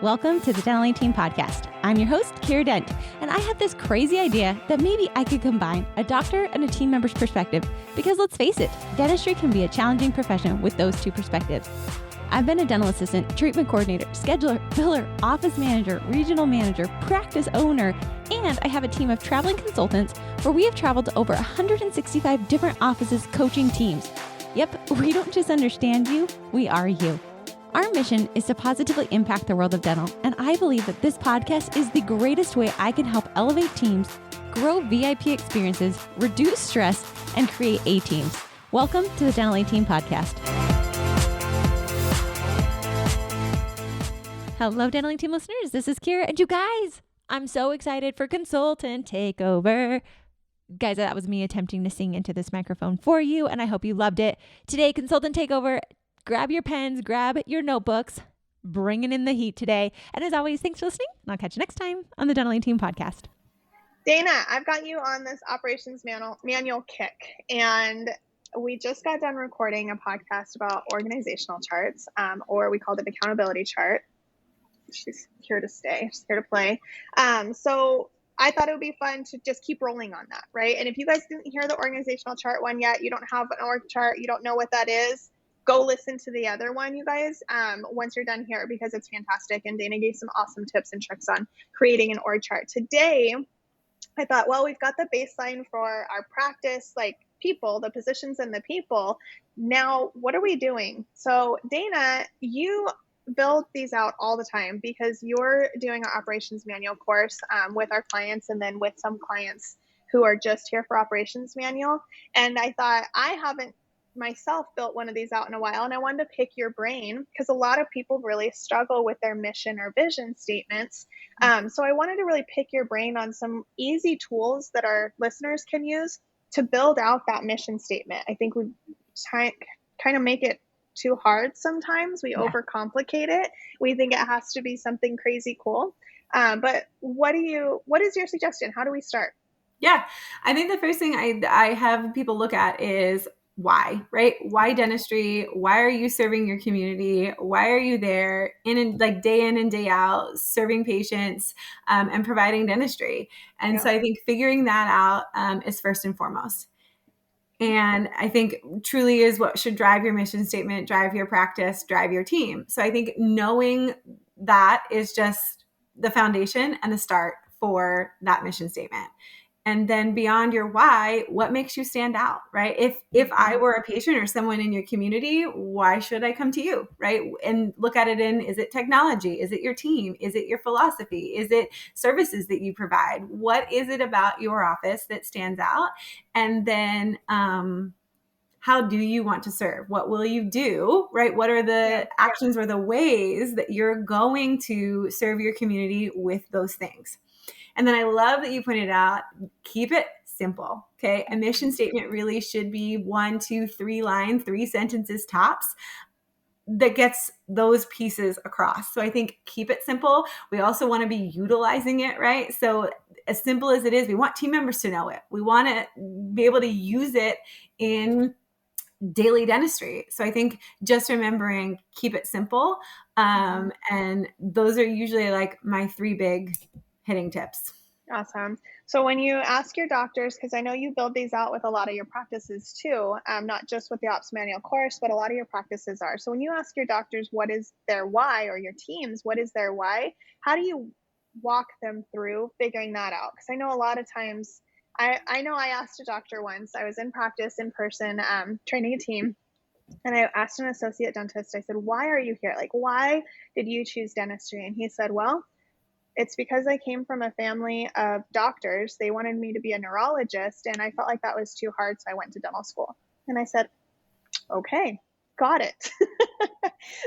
Welcome to the Dental Team Podcast. I'm your host, Kira Dent, and I have this crazy idea that maybe I could combine a doctor and a team member's perspective because let's face it, dentistry can be a challenging profession with those two perspectives. I've been a dental assistant, treatment coordinator, scheduler, biller, office manager, regional manager, practice owner, and I have a team of traveling consultants where we have traveled to over 165 different offices coaching teams. Yep, we don't just understand you, we are you. Our mission is to positively impact the world of dental, and I believe that this podcast is the greatest way I can help elevate teams, grow VIP experiences, reduce stress, and create A-teams. Welcome to the Dental Team Podcast. Hello, Dental Team listeners. This is Kira, and you guys, I'm so excited for Consultant Takeover. Guys, that was me attempting to sing into this microphone for you, and I hope you loved it. Today, Consultant Takeover. Grab your pens, grab your notebooks, bringing in the heat today. And as always, thanks for listening, and I'll catch you next time on the Dental Team Podcast. Dana, I've got you on this operations manual kick, and we just got done recording a podcast about organizational charts, or we called it accountability chart. She's here to stay. She's here to play. So I thought it would be fun to just keep rolling on that, right? And if you guys didn't hear the organizational chart one yet, you don't have an org chart, you don't know what that is, go listen to the other one, you guys, once you're done here, because it's fantastic. And Dana gave some awesome tips and tricks on creating an org chart. Today, I thought, well, we've got the baseline for our practice, like people, the positions and the people. Now, what are we doing? So Dana, you build these out all the time because you're doing our operations manual course with our clients and then with some clients who are just here for operations manual. And I thought, I haven't myself built one of these out in a while, and I wanted to pick your brain because a lot of people really struggle with their mission or vision statements. So I wanted to really pick your brain on some easy tools that our listeners can use to build out that mission statement. I think we kind of make it too hard sometimes. We overcomplicate it. We think it has to be something crazy cool. But what is your suggestion? How do we start? Yeah, I think the first thing I have people look at is why, right? Why dentistry? Why are you serving your community? Why are you there like day in and day out serving patients and providing dentistry? And so I think figuring that out is first and foremost. And I think truly is what should drive your mission statement, drive your practice, drive your team. So I think knowing that is just the foundation and the start for that mission statement. And then beyond your why, what makes you stand out, right? If I were a patient or someone in your community, why should I come to you, right? And look at it is it technology? Is it your team? Is it your philosophy? Is it services that you provide? What is it about your office that stands out? And then how do you want to serve? What will you do, right? What are the actions or the ways that you're going to serve your community with those things? And then I love that you pointed out, keep it simple, okay? A mission statement really should be 1, 2, 3 lines, 3 sentences tops that gets those pieces across. So I think keep it simple. We also want to be utilizing it, right? So as simple as it is, we want team members to know it. We want to be able to use it in daily dentistry. So I think just remembering, keep it simple. And those are usually like my 3 big hitting tips. Awesome. So when you ask your doctors, because I know you build these out with a lot of your practices too, not just with the Ops Manual course, but a lot of your practices are. So when you ask your doctors what is their why, or your teams, what is their why, how do you walk them through figuring that out? Because I know a lot of times, I know I asked a doctor once, I was in practice in person, training a team, and I asked an associate dentist, I said, why are you here? Like, why did you choose dentistry? And he said, well, it's because I came from a family of doctors. They wanted me to be a neurologist, and I felt like that was too hard, so I went to dental school. And I said, okay, got it.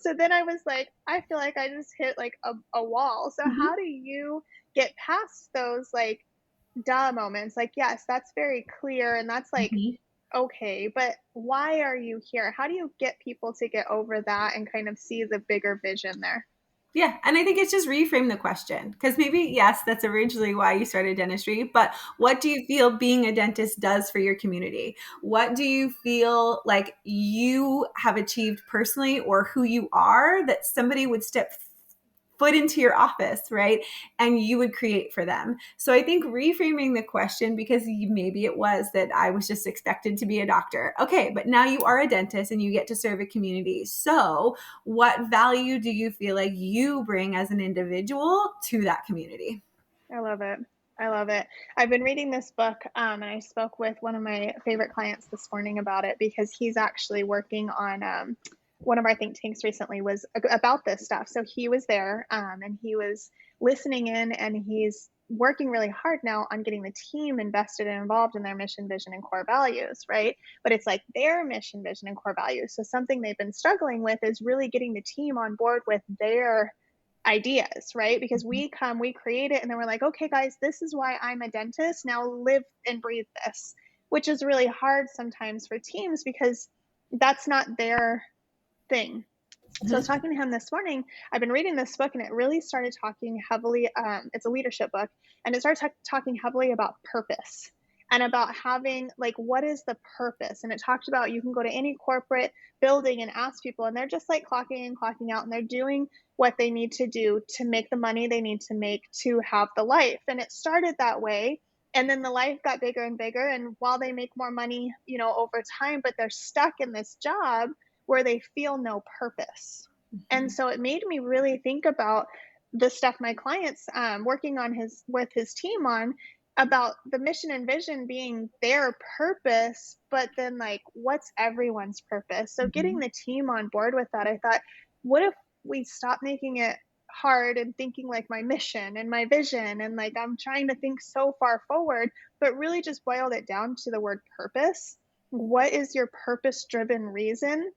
So then I was like, I feel like I just hit like a wall. So how do you get past those like duh moments? Like, yes, that's very clear, and that's like, okay, but why are you here? How do you get people to get over that and kind of see the bigger vision there? Yeah. And I think it's just reframe the question, because maybe, yes, that's originally why you started dentistry, but what do you feel being a dentist does for your community? What do you feel like you have achieved personally, or who you are, that somebody would step foot into your office, right? And you would create for them. So I think reframing the question, because maybe it was that I was just expected to be a doctor. Okay, but now you are a dentist and you get to serve a community. So what value do you feel like you bring as an individual to that community? I love it. I love it. I've been reading this book, and I spoke with one of my favorite clients this morning about it because he's actually working on one of our think tanks recently was about this stuff. So he was there, and he was listening in, and he's working really hard now on getting the team invested and involved in their mission, vision, and core values, right? But it's like their mission, vision, and core values. So something they've been struggling with is really getting the team on board with their ideas, right? Because we create it, and then we're like, okay, guys, this is why I'm a dentist. Now live and breathe this, which is really hard sometimes for teams because that's not their thing. So I was talking to him this morning. I've been reading this book, and it really started talking heavily. It's a leadership book, and it started talking heavily about purpose and about having, like, what is the purpose? And it talked about you can go to any corporate building and ask people, and they're just like clocking in, clocking out, and they're doing what they need to do to make the money they need to make to have the life. And it started that way. And then the life got bigger and bigger. And while they make more money, over time, but they're stuck in this job where they feel no purpose. And so it made me really think about the stuff my clients working on with his team on, about the mission and vision being their purpose, but then like, what's everyone's purpose? So getting the team on board with that, I thought, what if we stop making it hard and thinking like my mission and my vision and like I'm trying to think so far forward, but really just boiled it down to the word purpose. What is your purpose-driven reason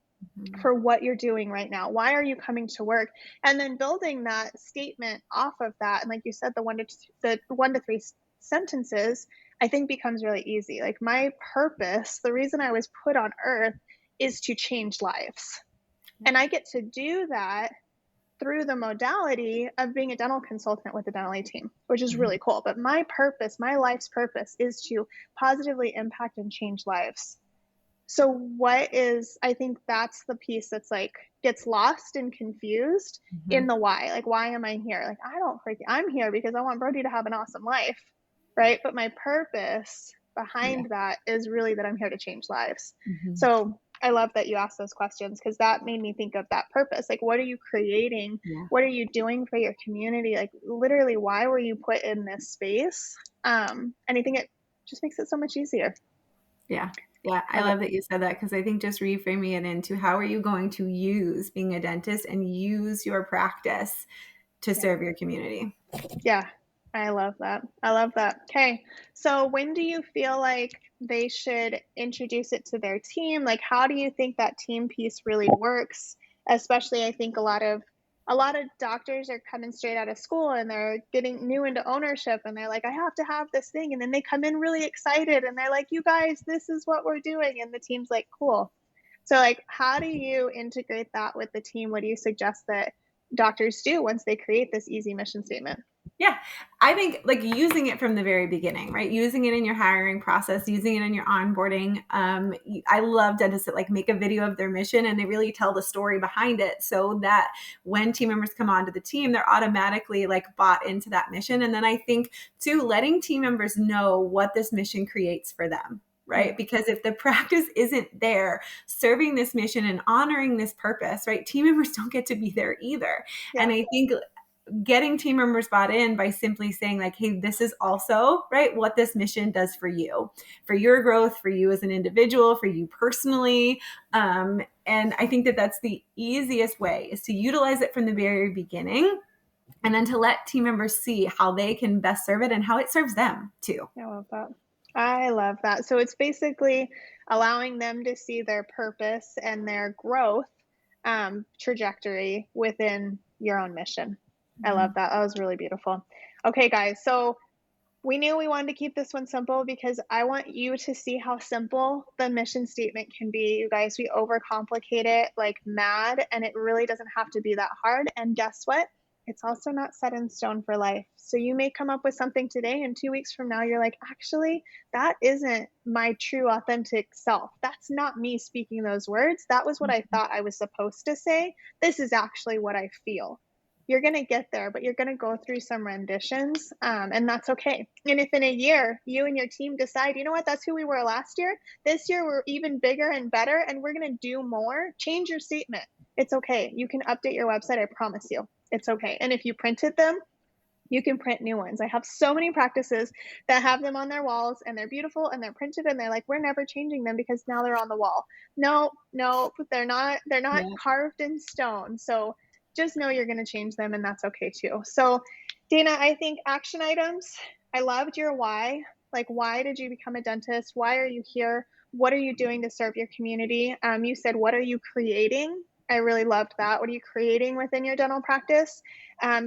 for what you're doing right now? Why are you coming to work? And then building that statement off of that, and like you said, the one to three sentences, I think becomes really easy. Like, my purpose, the reason I was put on earth, is to change lives. And I get to do that through the modality of being a dental consultant with the dental A team, which is really cool. But my purpose, my life's purpose, is to positively impact and change lives. So I think that's the piece that's like gets lost and confused in the why. Like, why am I here? Like, I'm here because I want Brody to have an awesome life, right? But my purpose behind that is really that I'm here to change lives. So I love that you asked those questions, because that made me think of that purpose. Like, what are you creating? What are you doing for your community? Like, literally, why were you put in this space? And I think it just makes it so much easier. Yeah. Yeah, I love that you said that, because I think just reframing it into how are you going to use being a dentist and use your practice to serve your community. Yeah, I love that. I love that. Okay, so when do you feel like they should introduce it to their team? Like, how do you think that team piece really works? Especially, I think a lot of doctors are coming straight out of school and they're getting new into ownership, and they're like, I have to have this thing. And then they come in really excited and they're like, you guys, this is what we're doing. And the team's like, cool. So like, how do you integrate that with the team? What do you suggest that doctors do once they create this easy mission statement? Yeah, I think like using it from the very beginning, right? Using it in your hiring process, using it in your onboarding. I love dentists that like make a video of their mission and they really tell the story behind it, so that when team members come onto the team, they're automatically like bought into that mission. And then I think too, letting team members know what this mission creates for them. Right? Because if the practice isn't there serving this mission and honoring this purpose, right, team members don't get to be there either. And I think getting team members bought in by simply saying like, hey, this is also, right, what this mission does for you, for your growth, for you as an individual, for you personally. And I think that that's the easiest way, is to utilize it from the very beginning, and then to let team members see how they can best serve it and how it serves them too. I love that. I love that. So it's basically allowing them to see their purpose and their growth trajectory within your own mission. I love that. That was really beautiful. Okay, guys. So we knew we wanted to keep this one simple because I want you to see how simple the mission statement can be. You guys, we overcomplicate it like mad, and it really doesn't have to be that hard. And guess what? It's also not set in stone for life. So you may come up with something today, and 2 weeks from now, you're like, actually, that isn't my true authentic self. That's not me speaking those words. That was what I thought I was supposed to say. This is actually what I feel. You're going to get there, but you're going to go through some renditions, and that's okay. And if in a year you and your team decide, you know what, that's who we were last year, this year we're even bigger and better, and we're going to do more, change your statement. It's okay. You can update your website. I promise you. It's okay. And if you printed them, you can print new ones. I have so many practices that have them on their walls and they're beautiful and they're printed and they're like, we're never changing them because now they're on the wall. No, they're not carved in stone. So just know you're going to change them, and that's okay too. So Dana, I think action items, I loved your why. Like, why did you become a dentist? Why are you here? What are you doing to serve your community? You said, what are you creating? I really loved that. What are you creating within your dental practice?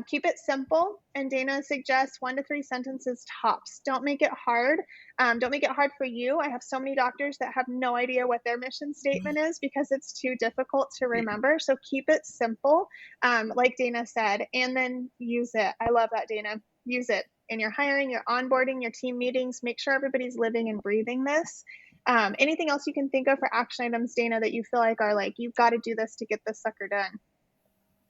Keep it simple. And Dana suggests 1 to 3 sentences tops. Don't make it hard. Don't make it hard for you. I have so many doctors that have no idea what their mission statement is because it's too difficult to remember. So keep it simple, like Dana said, and then use it. I love that, Dana. Use it in your hiring, your onboarding, your team meetings. Make sure everybody's living and breathing this. Anything else you can think of for action items, Dana, that you feel like are like, you've got to do this to get this sucker done?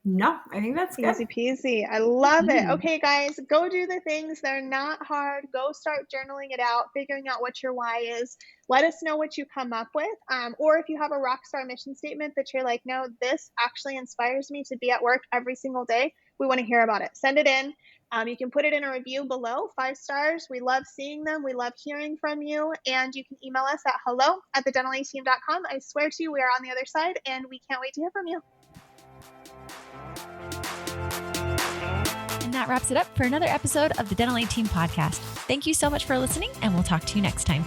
No, I think that's good. Easy peasy. I love it. Okay, guys, go do the things. They're not hard. Go start journaling it out, figuring out what your why is. Let us know what you come up with. Or if you have a rock star mission statement that you're like, no, this actually inspires me to be at work every single day, we want to hear about it. Send it in. You can put it in a review below, 5 stars. We love seeing them. We love hearing from you. And you can email us at hello@thedentalateam.com. I swear to you, we are on the other side, and we can't wait to hear from you. And that wraps it up for another episode of the Dental A Team podcast. Thank you so much for listening, and we'll talk to you next time.